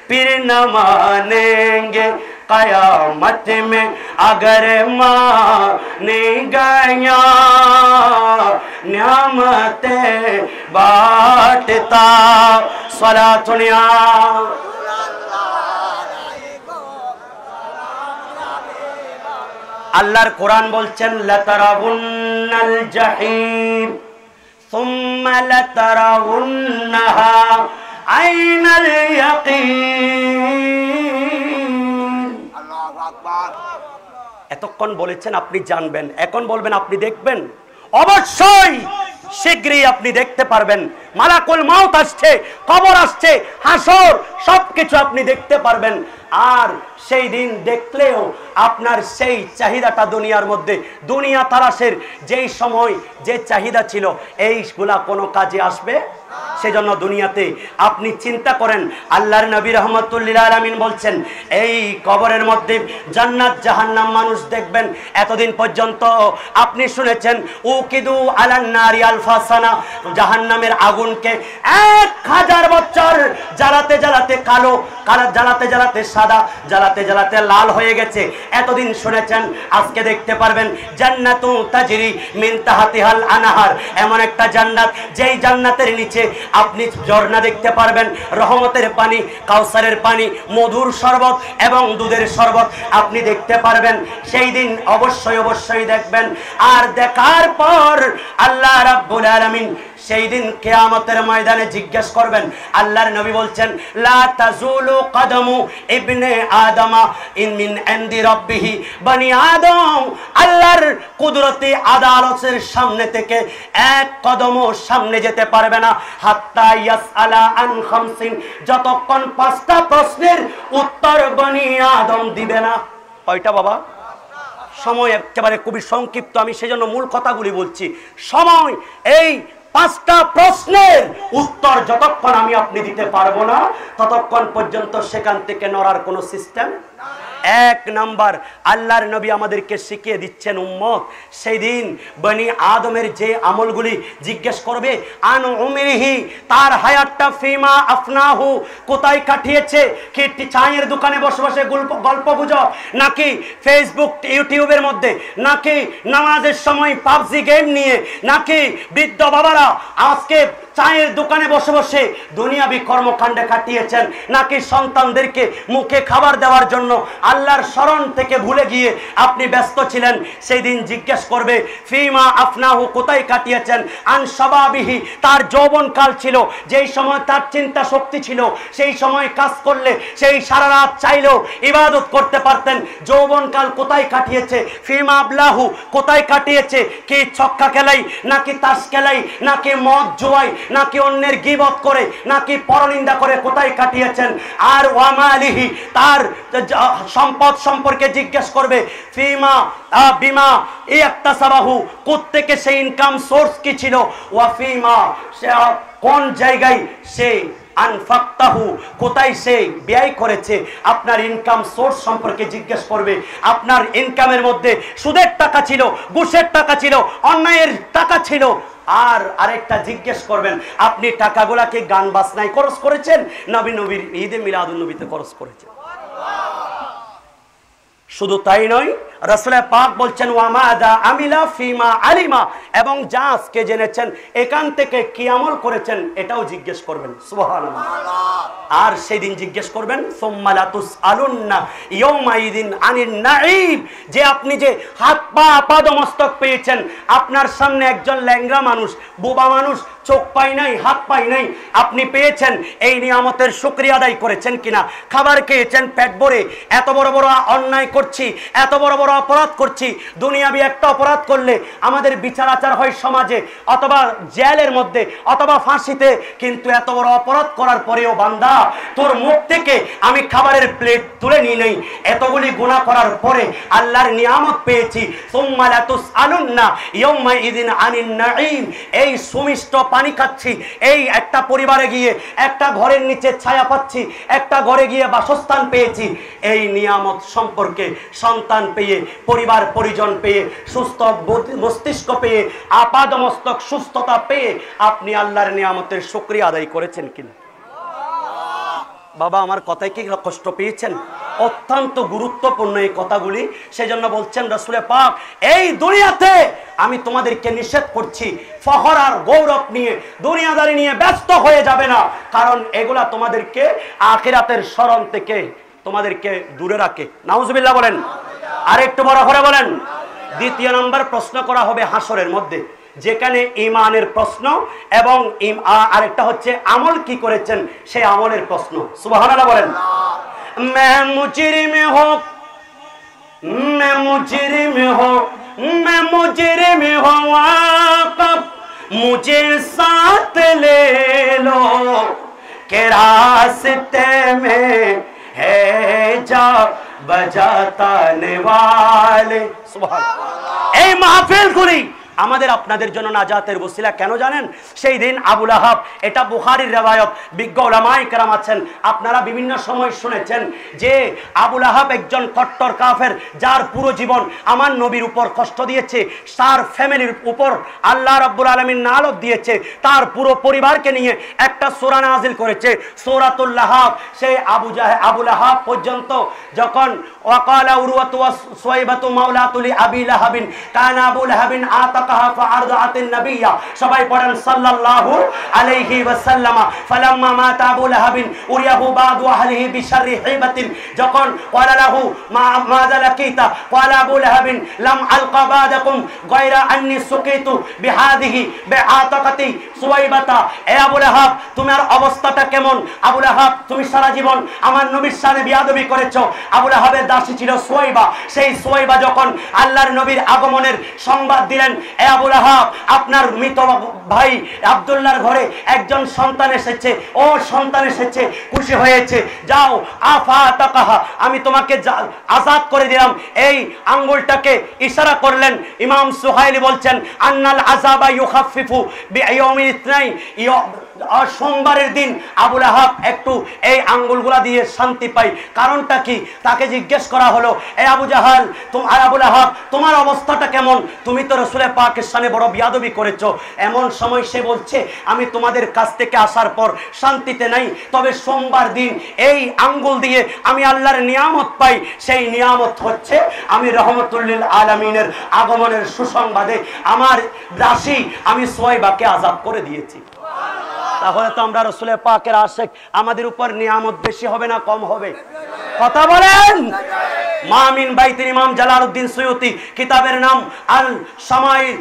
फिर न मानेंगे कयामत में अगर माने गया, न्यामते बांटता। सलातुनिया আল্লাহর কোরআন বলছেন লাতারাউন্নাল জাহিম সুম্মা লাতারাউন্নাহা আইনাল ইয়াকিন। আল্লাহু আকবার। এতক্ষণ বলেছেন আপনি জানবেন, এখন বলবেন আপনি দেখবেন। অবশ্যই শীঘ্রই আপনি দেখতে পারবেন। মালাকুল মাউত আসছে, কবর আসছে, হাসর, সবকিছু আপনি দেখতে পারবেন। আর সেই দিন দেখলেও আপনার সেই চাহিদাটা দুনিয়ার মধ্যে, দুনিয়া তালাশের যেই সময় যে চাহিদা ছিল, এইগুলা কোনো কাজে আসবে। সেজন্য দুনিয়াতে আপনি চিন্তা করেন, আল্লাহর নবী রাহমাতুল্লিল আলামিন বলছেন এই কবরের মধ্যে জান্নাত জাহান্নাম মানুষ দেখবেন। এতদিন পর্যন্ত আপনি শুনেছেন উকিদু আলান নারি আলফা সানা, জাহান্নামের আগুনকে 1000 বছর জ্বালাতে জ্বালাতে কালো, জ্বালাতে জ্বালাতে সাদা, জ্বালাতে জ্বালাতে লাল হয়ে গেছে। এতদিন শুনেছেন, আজকে দেখতে পারবেন জান্নাতু তাজরি মিন তাহতিহাল আনহার, এমন একটা জান্নাত যেই জান্নাতের নিচে আপনি ঝর্ণা দেখতে পারবেন, রহমতের পানি, কাউসারের পানি, মধুর শরবত এবং দুধের শরবত আপনি দেখতে পারবেন। সেই দিন অবশ্যই অবশ্যই দেখবেন। আর দেখার পর আল্লাহ রাব্বুল আলামিন সেই দিন কিয়ামতের ময়দানে জিজ্ঞেস করবেন। আল্লাহর নবী বলছেন লা তাজুলু কদমু ইবনে আদমা মিন ইনদি রাব্বিহি, বনি আদম আল্লাহর কুদরতি আদালতের সামনে থেকে এক কদমও সামনে যেতে পারবে না, হাত্তা ইয়াসআলা আন খামসিন, যতক্ষণ 5টা প্রশ্নের উত্তর বনি আদম দিবে না। কয়টা বাবা? সময় একেবারে খুবই সংক্ষিপ্ত, আমি সেজন্য মূল কথাগুলি বলছি। সময় এই 5টা প্রশ্নের উত্তর যতক্ষণ আমি আপনি দিতে পারবো না, ততক্ষণ পর্যন্ত সেখান থেকে নড়ার কোনো সিস্টেম। 1 নাম্বার, আল্লাহর নবী আমাদেরকে শিখিয়ে দিচ্ছেন উম্মত, সেই দিন বনি আদমের যে আমলগুলি জিজ্ঞেস করবে, আন উমরিহি, তার হায়াতটা, ফিমা আফনাহু, কোথায় কাটিয়েছে, কি চায়ের দোকানে বসে বসে গল্প গুজব, নাকি ফেসবুক ইউটিউবের মধ্যে, নাকি নামাজের সময় পাবজি গেম নিয়ে, নাকি বৃদ্ধ বাবারা আজকে চায়ের দোকানে বসে বসে দুনিয়াবি কর্মকাণ্ডে কাটিয়েছেন, নাকি সন্তানদেরকে মুখে খাবার দেওয়ার জন্য আল্লাহর শরণ থেকে ভুলে গিয়ে আপনি ব্যস্ত ছিলেন। সেই দিন জিজ্ঞেস করবে ফিমা আফনাহু, কোথায় কাটিয়েছেন, আন শাবাবিহি, তার যৌবনকাল ছিল, যেই সময় তার চিন্তা শক্তি ছিল, সেই সময় কাজ করলে সেই সারা রাত চাইলেও ইবাদত করতে পারতেন। যৌবনকাল কোথায় কাটিয়েছে, ফিমা আবলাহু, কোথায় কাটিয়েছে, কি ছক্কা খেলাই, নাকি তাস খেলাই, নাকি মদ জুয়াই, নাকি অন্যের গীবত করে, নাকি পরনিন্দা করে, কোথায় কাটিয়েছেন। আর ওয়ামালিহি, তার সম্পদ সম্পর্কে জিজ্ঞেস করবে, ফিমা বিমা ইকতাসাবাহু, কোত্থেকে সেই ইনকাম সোর্স কি ছিল, ওয়া ফিমা, কোন জায়গায় সে আনফাক্তাহু, কোথায় সে ব্যয় করেছে। আপনার ইনকাম সোর্স সম্পর্কে জিজ্ঞেস করবে। আপনার ইনকামের মধ্যে সুদের টাকা ছিল, ঘুষের টাকা ছিল, অন্যায়ের টাকা ছিল। আর আরেকটা জিজ্ঞেস করবেন, আপনি টাকাগুলাকে গান বাজনায় খরচ করেছেন, নবীর ঈদে মিলাদুন নবীতে খরচ করেছেন। শুধু তাই নয়, রাসূল পাক বলছেন ওয়ামাদা আমিলা ফিমা আলিমা, এবং যা আজকে জেনেছেন এখান থেকে কি আমল করেছেন এটাও জিজ্ঞেস করবেন। সুবহানাল্লাহ। আর সেই দিন জিজ্ঞেস করবেন সুম্মা লা তুসআলুন্না ইয়াউমাইদিন আনিন নাঈম, যে আপনি যে হাত পা পাদমস্তক পেয়েছেন, আপনার সামনে একজন ল্যাংড়া মানুষ, বোবা মানুষ, চোখ পাই নাই, হাত পাই নাই, আপনি পেয়েছেন, এই নিয়ামতের শুকরিয়া আদায় করেছেন কিনা, খাবার খেয়েছেন পেট ভরে, এত বড় বড় অন্যায় করছি, এত বড় বড় অপরাধ করছি, দুনিয়াবি একটা অপরাধ করলে আমাদের বিচার আচার হয় সমাজে, অথবা জেলের মধ্যে, অথবা ফাঁসিতে, কিন্তু এত বড় অপরাধ করার পরেও বান্দা তোর মুখ থেকে আমি খাবারের প্লেট তুলে নিই নাই, এতগুলি গুনাহ করার পরে আল্লাহর নিয়ামত পেয়েছি। সুম্মা লা তুসআলুন্না ইয়াউমাইদিন আনিন নাঈম, এই সুমিষ্ট পানি খাচ্ছি, এই একটা পরিবারে গিয়ে একটা ঘরের নিচে ছায়া পাচ্ছি, একটা ঘরে গিয়ে বাসস্থান পেয়েছি, এই নিয়ামত সম্পর্কে সন্তান পেয়ে, পরিবার পরিজন পেয়ে, সুস্থ মস্তিষ্ক পেয়ে, আপাদমস্তক সুস্থতা পেয়ে আপনি আল্লাহর নিয়ামতের শুকরিয়া আদায় করেছেন কিনা? বাবা, আমার কথায় কি কষ্ট পেয়েছেন? অত্যন্ত গুরুত্বপূর্ণ এই কথাগুলি। সেজন্য বলছেন রাসূল পাক, এই দুনিয়াতে আমি তোমাদেরকে নিষেধ করছি ফখর আর গৌরব নিয়ে, দুনিয়াদারি নিয়ে ব্যস্ত হয়ে যাবে না, কারণ এগুলা তোমাদেরকে আখিরাতের স্মরণ থেকে তোমাদেরকে দূরে রাখে। নাউজুবিল্লাহ বলেন, আর একটু বড় করে বলেন। দ্বিতীয় নম্বর প্রশ্ন করা হবে হাসরের মধ্যে, যেখানে ঈমানের প্রশ্ন এবং আরেকটা হচ্ছে আমল কি করেছেন সেই আমলের প্রশ্ন। সুবহানাল্লাহ বলেন। मैं मुजरिम हूँ, मैं मुजरिम हूँ, मैं मुजरिम हूँ, आप मुझे साथ ले लो के रास्ते में है जा बजाने वाले। सुभान। এই মাহফিলগুলি আমাদের আপনাদের জন্য নাজাতের ওসিলা। কেন জানেন? সেই দিন আবু লাহাব, এটা বুখারীর রিওয়ায়াত, বিজ্ঞ উলামায়ে কেরাম আছেন, আপনারা বিভিন্ন সময় শুনেছেন যে আবু লাহাব একজন কট্টর কাফের, যার পুরো জীবন আমার নবীর উপর কষ্ট দিয়েছে, তার ফ্যামিলির উপর আল্লাহ রাব্বুল আলামিন নালত দিয়েছে, তার পুরো পরিবারকে নিয়ে একটা সূরা নাযিল করেছে, সূরাতুল লাহাব। সেই আবু লাহাব পর্যন্ত যখন ওয়াকালা উরওয়াতু ওয়া সুয়াইবাতু মাওলাতুলি আবি লাহাবিন কানা আবু লাহাবিন আতাকাহা ফাআরদাতিন নাবিয়্যা, সবাই পড়েন সাল্লাল্লাহু আলাইহি ওয়াসাল্লাম। ফালাম্মা মাতা আবু লাহাবিন উরিয়াহু বাদু আহলিহি বিশাররি হিবাতিন, যখন ওয়ালা লাহু মাযা লাকিতা ওয়ালা আবু লাহাবিন লাম আলকা বাদাকুম গায়রা আন্নি সুকিতু বিহাদিহি বিআতাকাতি সুয়াইবাতা। এ আবু লাহাব, তোমার অবস্থাটা কেমন? আবু লাহাব, তুমি সারা জীবন আমার নবীর সাথে বিয়াদবি করেছো। আবু লাহাবের দাসী ছিল সুয়াইবা। সেই সুয়াইবা যখন আল্লাহর নবীর আগমনের সংবাদ দিলেন, এ আবু লাহাব, আপনার মৃত ভাই আব্দুল্লাহর ঘরে একজন সন্তান এসেছে, ও সন্তান এসেছে, খুশি হয়েছে, যাও আফাতাকাহা, আমি তোমাকে আজাদ করে দিলাম। এই আঙ্গুলটাকে ইশারা করলেন। ইমাম সুহাইলি বলছেন আন্নাল আযাবা ইউখাফফিফু বিয়াউমিল ইসনাইন, সোমবারের দিন আবু লাহাব একটু এই আঙ্গুলগুলা দিয়ে শান্তি পায়। কারণটা কি? তাকে জিজ্ঞেস করা হলো, এ আবু জাহাল, আবু লাহাব, তোমার অবস্থাটা কেমন? তুমি তো রাসূল পাকের সাথে বড় বিয়াদবি করেছো। এমন সময় সে বলছে, আমি তোমাদের কাছ থেকে আসার পর শান্তিতে নাই, তবে সোমবার দিন এই আঙ্গুল দিয়ে আমি আল্লাহর নিয়ামত পাই। সেই নিয়ামত হচ্ছে আমি রহমতুল লিল আলামিনের আগমনের সুসংবাদে আমার দাসী আমি সুয়াইবাকে আযাদ করে দিয়েছি। তাহলে তো আমরা রাসূল পাকের আশিক, আমাদের উপর নিয়ামত বেশি হবে না কম হবে? কথা বলেন। মামিন বাইতিন, ইমাম জালালউদ্দিন সুয়ুতি কিতাবের নাম আল শামাইল,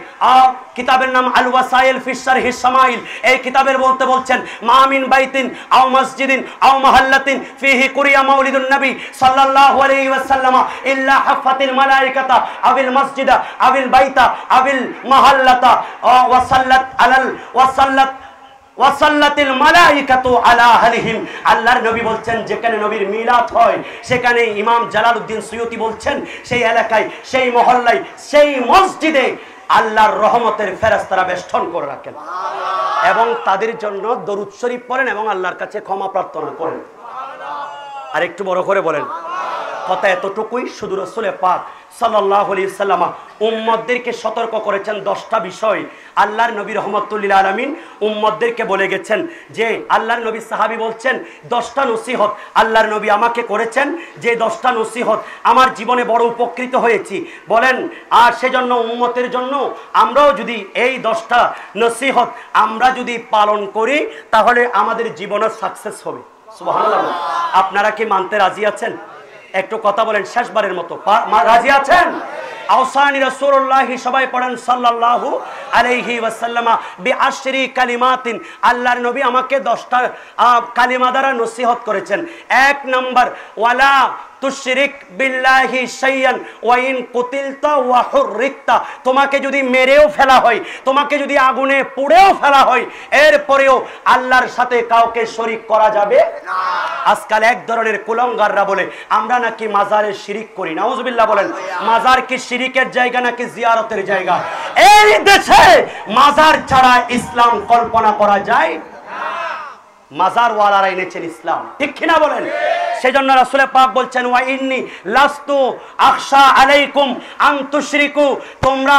কিতাবের নাম আল ওয়াসাইল ফি শারহি শামাইল, এই কিতাবের বলছেন মামিন বাইতিন আও মসজিদিন আও মাহাল্লাতিন ফিহি কুরিয়া মাউলিদুন নবী সাল্লাল্লাহু আলাইহি ওয়াসাল্লাম ইল্লা হাফাতিল মালাইকাতা আবিল মসজিদা আবিল বাইতা আবিল মাহাল্লাতা ওয়াসাল্লাত আলাল ওয়াসাল্লাতিল মালাইকাতু আলা আহলিহিম। আল্লাহর নবী বলছেন যেখানে নবীর মিলাদ হয় সেখানে, ইমাম জালালউদ্দিন সুয়ুতি বলছেন সেই এলাকায়, সেই মহল্লায়, সেই মসজিদে আল্লাহর রহমতের ফেরেশতারা বেষ্টন করে রাখেন এবং তাদের জন্য দরুদ শরীফ পড়েন এবং আল্লাহর কাছে ক্ষমা প্রার্থনা করেন। আর একটু বড় করে বলেন। কথা এতটুকুই, শুধু রাসূল পাক সাল্লাল্লাহু আলাইহি ওয়াসাল্লাম উম্মতদেরকে সতর্ক করেছেন 10টা বিষয়। আল্লাহর নবী রাহমাতুল লিল আলামিন উম্মতদেরকে বলে গেছেন যে, আল্লাহর নবী সাহাবী বলছেন 10টা নসিহত আল্লাহর নবী আমাকে করেছেন, যে 10টা নসিহত আমার জীবনে বড় উপকৃত হয়েছি। বলেন, আর সেজন্য উম্মতের জন্য আমরাও যদি এই 10টা নসিহত আমরা যদি পালন করি তাহলে আমাদের জীবনের সাকসেস হবে। সুবহানাল্লাহ। আপনারা কি মানতে রাজি আছেন? একটু কথা বলেন শেষবারের মতো, রাজি আছেন? আওসানি রাসূলুল্লাহ, সবাই পড়েন সাল্লাল্লাহু আলাইহি ওয়াসাল্লাম বিআশরি কালিমাতিন। আল্লাহর নবী আমাকে 10টা কালিমা দ্বারা নসিহত করেছেন। 1 নাম্বার, ওয়ালা তুশরিক বিল্লাহি শাইয়ান ওয়া ইন কুতিলতা ওয়া হুররিকতা, তোমাকে যদি মেরেও ফেলা হয়, তোমাকে যদি আগুনে পুড়েও ফেলা হয়, এরপরেও আল্লাহর সাথে কাউকে শরীক করা যাবে না। আজকাল এক ধরনের কুলঙ্গাররা বলে আমরা নাকি মাজারে শিরিক করি। নাউজুবিল্লাহ বলেন। মাজার কি শিরিকের জায়গা নাকি জিয়ারতের জায়গা? এই দেশে মাজার ছাড়া ইসলাম কল্পনা করা যায় না। মাজার ওয়ালারা এনেছেন ইসলাম, ঠিক কিনা বলেন? সেজন্য রাসূল পাক বলছেন ওয়া ইন্নী লাস্তু আখশা আলাইকুম আন তুশরিকু, তোমরা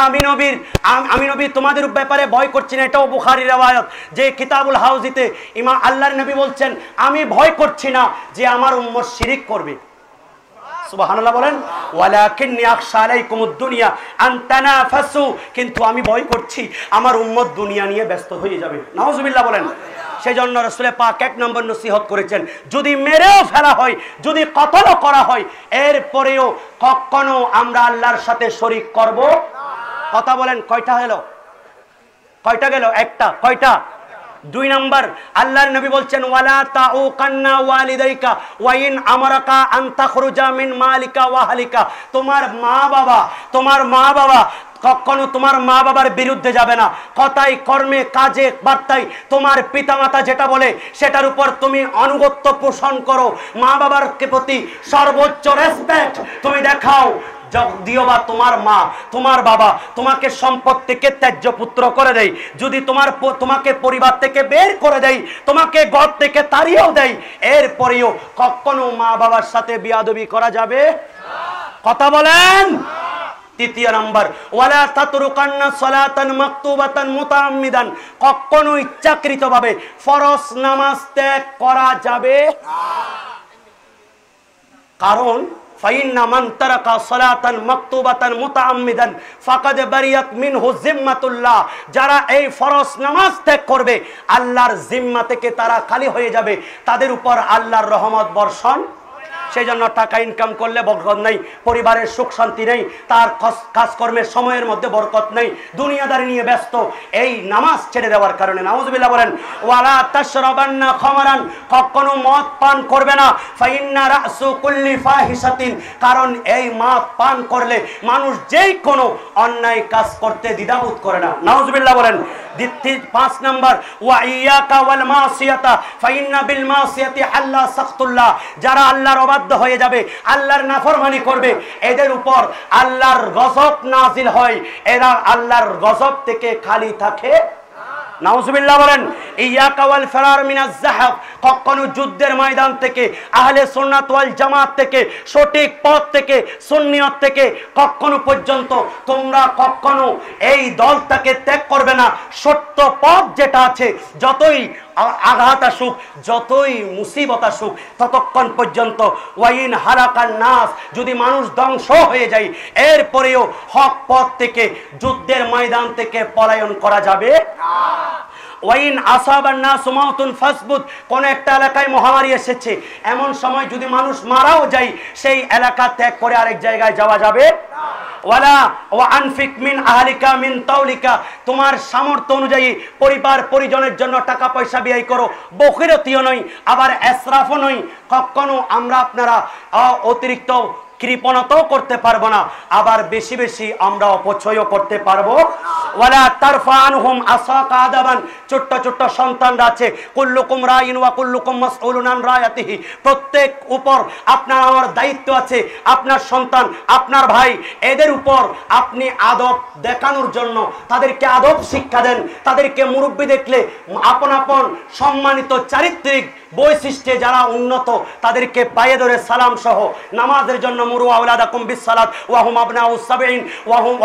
আমি নবী তোমাদের ব্যাপারে ভয় করছি না। এটাও বুখারীর riwayat যে কিতাবুল হাউজিতে ইমাম আল্লাহর নবী বলছেন আমি ভয় করছি না যে আমার উম্মত শিরিক করবে। সুবহানাল্লাহ বলেন। ওয়ালাকিন্নী আখশা আলাইকুমুদ দুনিয়া আন তানাফাসু, কিন্তু আমি ভয় করছি আমার উম্মত দুনিয়া নিয়ে ব্যস্ত হয়ে যাবে। নাউজুবিল্লাহ বলেন। সেজন্য রাসূল পাক এক নম্বর নসিহত করেছেন, যদি মেরেও ফেলা হয়, যদি কতলও করা হয়, এরপরেও কখনো আমরা আল্লাহর সাথে শরীক করব না। কথা বলেন, কয়টা হলো? কয়টা গেল? একটা। কয়টা? 2 নাম্বার, আল্লাহর নবী বলছেন ওয়ালা তাউকান্না ওয়ালিদাইকা ওয়া ইন আমারাকা আন তাখরুজা মিন মালিকা ওয়া আহলিকা, তোমার মা বাবা কখনো তোমার মা বাবার বিরুদ্ধে যাবে না। কথায়, কর্মে, কাজে, বার্তায় তোমার পিতামাতা যেটা বলে সেটার উপর তুমি আনুগত্য পোষণ করো। মা বাবার প্রতি সর্বোচ্চ রেসপেক্ট তুমি দেখাও। যদিও বা তোমার বাবা তোমাকে সম্পদ থেকে ত্যায্য পুত্র করে দেয়, যদি তোমাকে পরিবার থেকে বের করে দেয়, তোমাকে ঘর থেকে তাড়িয়েও দেয়, এরপরেও কখনো মা বাবার সাথে বিয়াদবি করা যাবে না। কথা বলেন। 3 নাম্বার, ওয়ালা তাতরুকান্না সালাতান মাকতুবাতান মুতাআম্মিদান, কখনো ইচ্ছাকৃতভাবে ফরজ নামাজ ত্যাগ করা যাবে না। কারণ ফাইন্না মান তারাকা সালাতান মাকতুবাতান মুতাআম্মিদান ফাকাদ বারিয়াত মিনহু জিম্মাতুল্লাহ, যারা এই ফরজ নামাজ ত্যাগ করবে আল্লাহর জিম্মা থেকে তারা খালি হয়ে যাবে, তাদের উপর আল্লাহর রহমত বর্ষণ। সেই জন্য টাকা ইনকাম করলে বরকত নেই, পরিবারের সুখ শান্তি নেই, তার কাজকর্মের সময়ের মধ্যে বরকত নেই, দুনিয়াদারি নিয়ে ব্যস্ত এই নামাজ ছেড়ে দেওয়ার কারণে। নাউজুবিল্লাহ বলেন। ওয়ালা তাশরাবান্না খামারান, কখনো মদ পান করবে না। ফাইন্না রাসু কুল্লি ফাহিশাতিন, কারণ এই মদ পান করলে মানুষ যেই কোনো অন্যায় কাজ করতে দ্বিধাবোধ করে না। নাউজুবিল্লাহ বলেন। 5 নাম্বার, ওয়া ইয়াকা ওয়াল মাসিয়াতা ফাইন্না বিল মাসিয়াতি আল্লাহ সাখতুল্লাহ, যারা আল্লাহর অবাধ্য হয়ে যাবে, আল্লাহর নাফরমানি করবে, এদের উপর আল্লাহর গজব নাজিল হয়, এরা আল্লাহর গজব থেকে খালি থাকে। নাউজুবিল্লাহ বলেন। ইয়াকা ওয়াল ফিরার মিনাজ যাহাব, কখনো যুদ্ধের ময়দান থেকে, আহলে সুন্নাত ওয়াল জামাত থেকে, সঠিক পথ থেকে, সুন্নিয়ত থেকে কখনো পর্যন্ত তোমরা কখনো এই দলটাকে ত্যাগ করবে না। সত্য পথ যেটা আছে, যতই আঘাত আসুক, যতই মুসিবত আসুক, ততক্ষণ পর্যন্ত ওয়াইন হালাকান নাস, যদি মানুষ ধ্বংস হয়ে যায়, এরপরেও হক পথ থেকে, যুদ্ধের ময়দান থেকে পলায়ন করা যাবে না। ওয়াইন আসাবান নাস মাউতুন ফাসবুত, কোন একটা এলাকায় মহামারী এসেছে, এমন সময় যদি মানুষ মারাও যায়, সেই এলাকা ত্যাগ করে আরেক জায়গায় যাওয়া যাবে না। ওয়ালা ওয়া আনফিক মিন আহলিকা মিন তাওলিকা, তোমার সামর্থ্য অনুযায়ী পরিবার পরিজনের জন্য টাকা পয়সা ব্যয় করো, বখিরতিও নয় আবার ইসরাফও নয়। কখনো আপনারা অতিরিক্ত কৃপণতাও করতে পারবো না, আবার বেশি বেশি আমরা অপচয়ও করতে পারবো। ওয়ালা তারফা আনহুম আসাকা আদাবান, ছোট্ট ছোট্ট সন্তানরা আছে, কুল্লুকুম রাইন ওয়া কুল্লুকুম মাসউলুন আন রায়াতিহি, প্রত্যেক উপর আপনার আমার দায়িত্ব আছে। আপনার সন্তান, আপনার ভাই, এদের উপর আপনি আদব দেখানোর জন্য তাদেরকে আদব শিক্ষা দেন। তাদেরকে মুরব্বি দেখলে আপন আপন সম্মানিত চারিত্রিক বৈশিষ্ট্যে যারা উন্নত, তাদেরকে পায়ে ধরে সালাম সহ নামাজের জন্য মুরু আওলাদাকুম বিসসালাত ওয়া হুম আবনাউস সাবঈন ওয়া হুম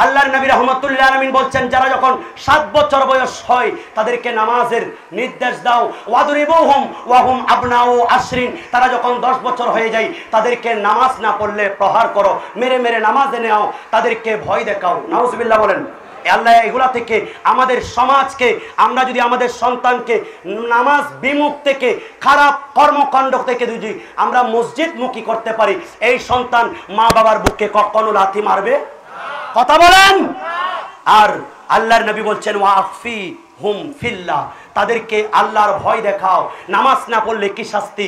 আল্লাহর নবী রাহমাতুল্লাহ আলামিন বলছেন, যারা যখন 7 বছর বয়স হয় তাদেরকে নামাজের নির্দেশ দাও। ওয়াদরিবুহুম ওয়া হুম আবনাউ আশরিন, তারা যখন 10 বছর হয়ে যায় তাদেরকে নামাজ না পড়লে প্রহার করো, মেরে মেরে নামাজে নেও, তাদেরকে ভয় দেখাও। নাউজুবিল্লাহ বলেন। আল্লাহ এগুলা থেকে আমাদের সমাজকে, আমরা যদি আমাদের সন্তানকে নামাজ বিমুখ থেকে, খারাপ কর্মকাণ্ড থেকে যদি আমরা মসজিদ মুখী করতে পারি, এই সন্তান মা বাবার বুকে কখনো লাথি মারবে? কথা বলেন। আর আল্লাহর নবী বলছেন ওয়া আফি হুম ফিল্লাহ, তাদেরকে আল্লাহর ভয় দেখাও। নামাজ না পড়লে কি শাস্তি,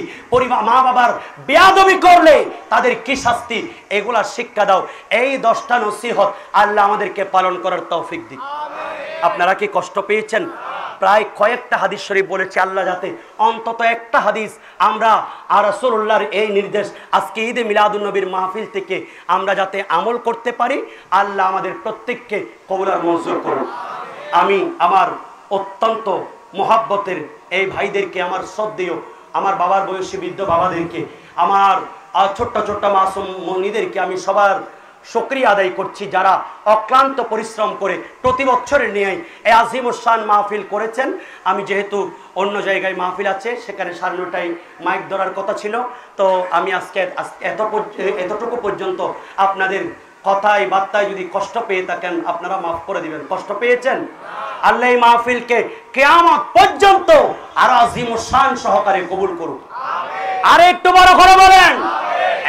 মা বাবার বেয়াদবি করলে তাদের কি শাস্তি, এগুলা শিক্ষা দাও। এই 10টা নসিহত আল্লাহ আমাদেরকে পালন করার তৌফিক দিক। আপনারা কি কষ্ট পেয়েছেন? প্রায় কয়েকটা হাদিস শরীফ বলেছে আল্লাহ যাতে অন্তত একটা হাদিস আমরা আর রাসূলুল্লাহর এই নির্দেশ আজকে ঈদে মিলাদুন নবীর মাহফিল থেকে আমরা যাতে আমল করতে পারি, আল্লাহ আমাদের প্রত্যেককে কবুল আর মঞ্জুর করুন। আমি আমার অত্যন্ত মহাব্বতের এই ভাইদেরকে, আমার শ্রদ্ধেয় আমার বাবার বয়সী বৃদ্ধ বাবাদেরকে, আমার ছোট্ট ছোট্ট মাসুম মুনিদেরকে আমি সবার শুকরিয়া আদায় করছি, যারা অক্লান্ত পরিশ্রম করে প্রতি বছরের নিয়ে এই আজিমুস-শান মাহফিল করেছেন। আমি যেহেতু অন্য জায়গায় মাহফিল আছে, সেখানে 9:30টায় মাইক ধরার কথা ছিল, তো আমি আজকে এতটুকু পর্যন্ত আপনাদের কথায় বার্তায় যদি কষ্ট পেয়ে থাকেন আপনারা মাফ করে দিবেন। কষ্ট পেয়েছেন? আল্লাহ এই মাহফিলকে কিয়ামত পর্যন্ত আরো আজিমুস-শান সহকারে কবুল করুক। আর একটু বড় করে বলেন।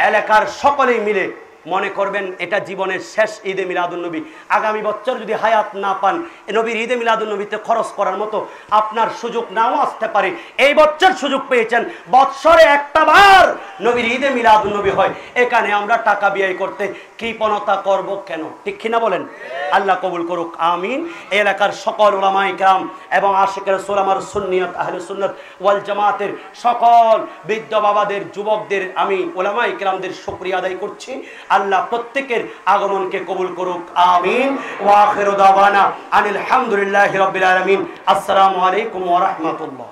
এলাকার সকলেই মিলে মনে করবেন এটা জীবনের শেষ ঈদে মিলাদুন নবী। আগামী বছর যদি হায়াত না পান, নবীর ঈদে মিলাদুন নবীতে খরচ করার মতো আপনার সুযোগ নাও আসতে পারে। এই বছর সুযোগ পেয়েছেন, বছরে একটা বার নবীর ঈদে মিলাদুন নবী হয়, এখানে আমরা টাকা ব্যয় করতে কৃপণতা করব কেন? ঠিক কিনা বলেন? আল্লাহ কবুল করুক, আমিন। এলাকার সকল উলামায়ে কেরাম এবং আশিকে রাসূল, আমার সুন্নিয়ত আহলে সুন্নাত ওয়াল জামাতের সকল বৃদ্ধ বাবাদের, যুবকদের, আমি উলামায়ে কেরামদের শুকরিয়া আদায় করছি। আল্লাহ প্রত্যেকের আগমনকে কবুল করুক, আমিন। ওয়া আখিরু দাওয়ানা আনিল হামদুলিল্লাহি রাব্বিল আলামিন। আসসালামু আলাইকুম ওয়া রাহমাতুল্লাহ।